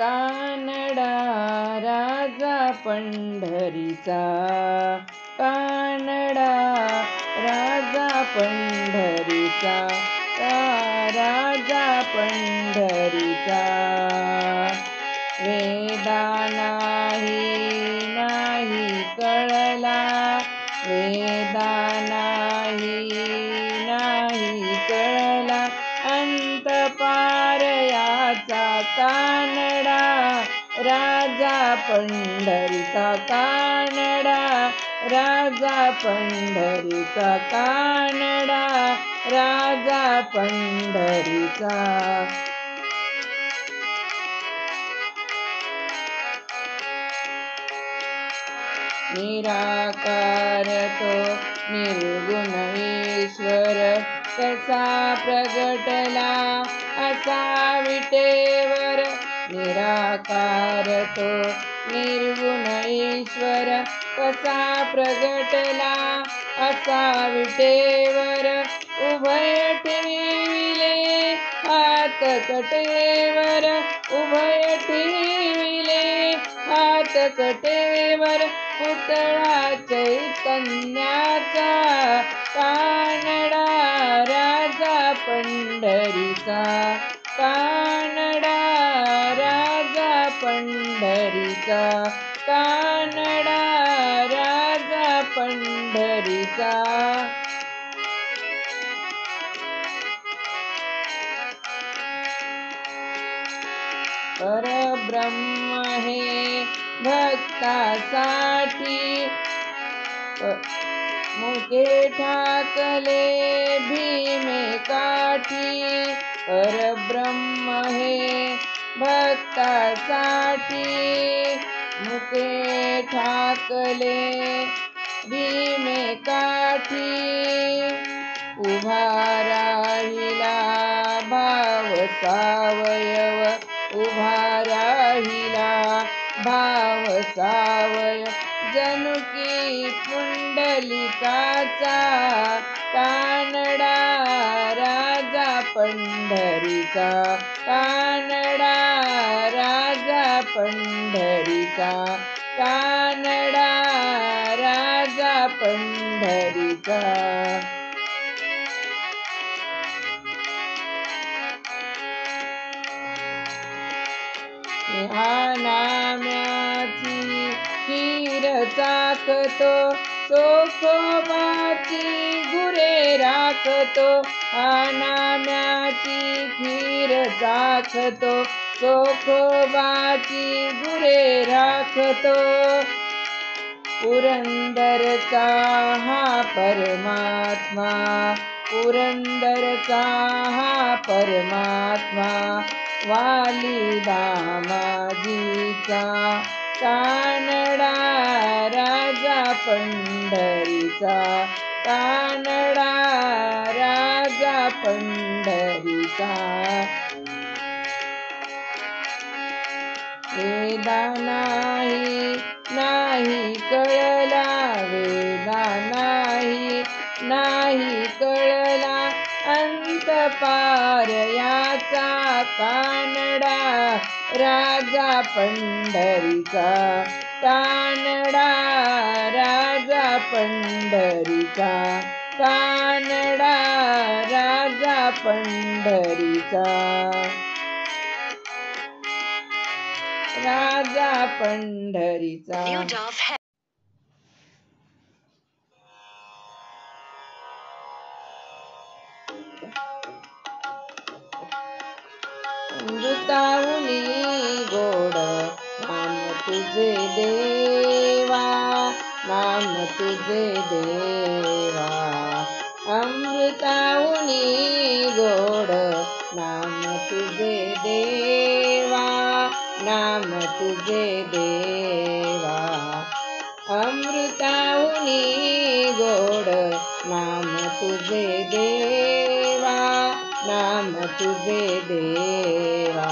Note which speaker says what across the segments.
Speaker 1: कानडा राजा पंढरीचा, कानडा राजा पंढरीचा, राजा पंढरीचा. वेदा नाही कळला, वेदा नाही कळला, अंत पार याचा कानडा राजा पंढरीचा, कानडा राजा पंढरीचा, कानडा राजा पंढरीचा. निराकार तो निर्गुण ईश्वर कसा प्रगटला असा विटेवर, निराकार तो निर्गुण ईश्वर कसा प्रगटला असा विटेवर. उभय ठेविले हात कटेवर, उभय ठेविले हात कटेवर, पुतळा चैतन्याचा, कानडा राजा पंढरीचा, कानडा राजा पंढरीचा, कानडा राजा पंढरीचा. परब्रह्म हे भक्तासाठी मुके ठाकले भीमे काठी, परब्रह्म हे भक्तासाठी मुके ठाकले भीमे काठी. उभा राहिला भाव सावयव, उभा राहिला भाव सावयव, जणू की पुंडलिकाचा, कानडा राजा पंढरीचा, कानडा राजा पंढरीचा, कानडा राजा पंढरीचा. ह्या नाम्याची खीर चाखतो, चोखोबाची गुरे राखतो, ह्या नाम्याची खीर चाखतो, चोखोबाची गुरे राखतो. पुरंदरचा हा परमात्मा, पुरंदरचा हा परमात्मा, वाली दामाजीचा, कानडा राजा पंढरीचा, कानडा राजा पंढरीचा. वेदा नाही कळला, वेदा नाही कळला, अंत पार याचा कानडा राजा पंढरीचा, कानडा राजा पंढरीचा, कानडा राजा पंढरीचा, राजा पंढरीचा. अमृताहुनी गोड नाम तुझे देवा, नाम तुझे देवा, अमृताहुनी गोड नाम तुझे देवा, नाम तुझे देवा, अमृताहुनी गोड नाम तुझे देवा, नाम तुझे देवा.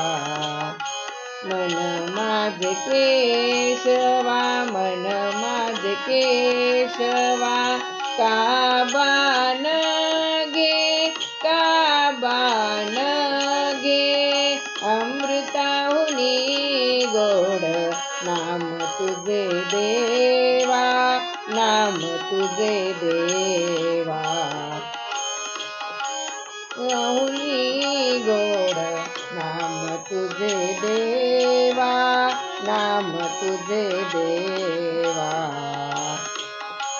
Speaker 1: मन माझे केशवा, मन माझे केशवा, काबान गे, काबान गे, अमृताहुनी हुनी गोड नाम तुझे देवा, नाम तुझे देवा.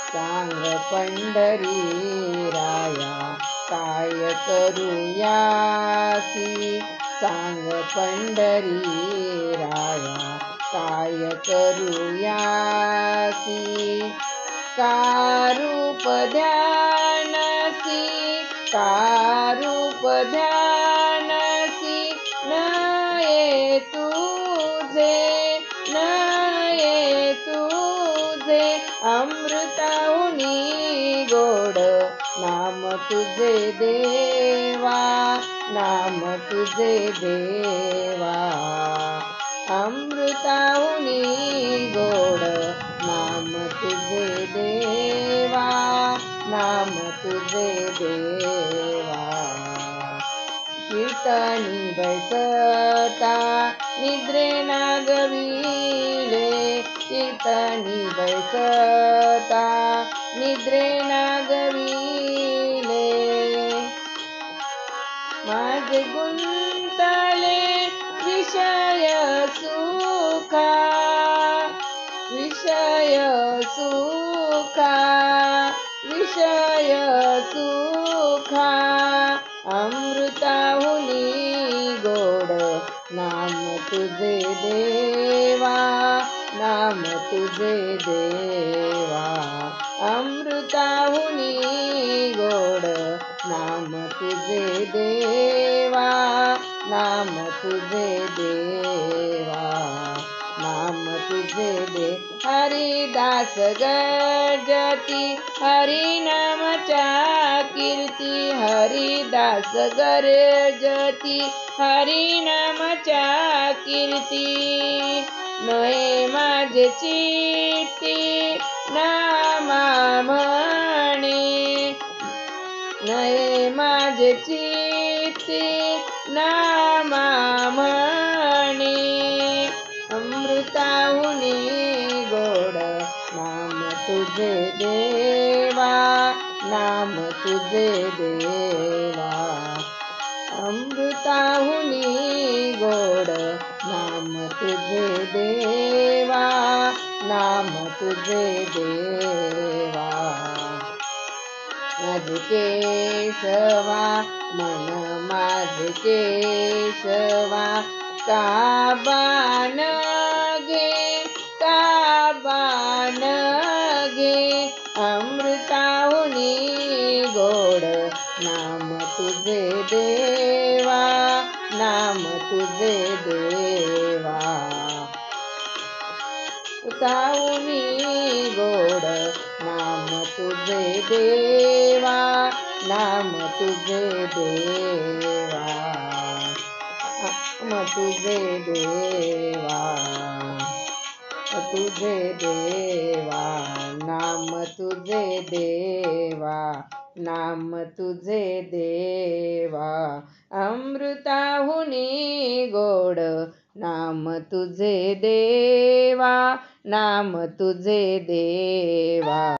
Speaker 1: सांग पंढरी राया काय करूयासी, सांग पंढरी राया काय करूयासी. का रूप ध्यानसी, का रूप ध्यानसी, नये तुझे, नये तुझे. अमृताहुनी गोड नाम तुझे देवा, नाम तुझे देवा. अमृताहुनी गोड नाम तुझे देवा, नाम तुझे देवा. कीर्तनी बैसता निद्रे नागविले, कीर्तनी बैसता निद्रे नागविले. माझे गुंतले विषय सुखा, विषय सुखा, विषय सुखा. अमृताहुनी गोड नाम तुझे देवा, नाम तुझे देवा. अमृताहुनी गोड नाम तुझे देवा, नाम तुझे देवा. नाम तुझे दे. हरिदास गर्जती हरिनामच्या कीर्ती, हरिदास गर्जती हरिनामच्या कीर्ती. नये माझे चित्ती नामा म्हणे, नये माझे चित्ती नामा म्हणे. अमृताहुनी गोड नाम तुझे देवा, नाम तुझे देवा. अमृताहुनी गोड नाम तुझे देवा, नाम तुझे देवा. माझे केशवा मन माझे केशवा, का बाण घे, का बाण घे. अमृताहुनी गोड नाम तुझे देवा, नाम तुझे देवा. अमृताहुनी गोड नाम तुझे देवा, नाम तुझे देवा. नाम तुझे देवा, तुझे देवा. नाम तुझे देवा, नाम तुझे देवा. अमृताहुनी गोड नाम तुझे देवा, नाम तुझे देवा.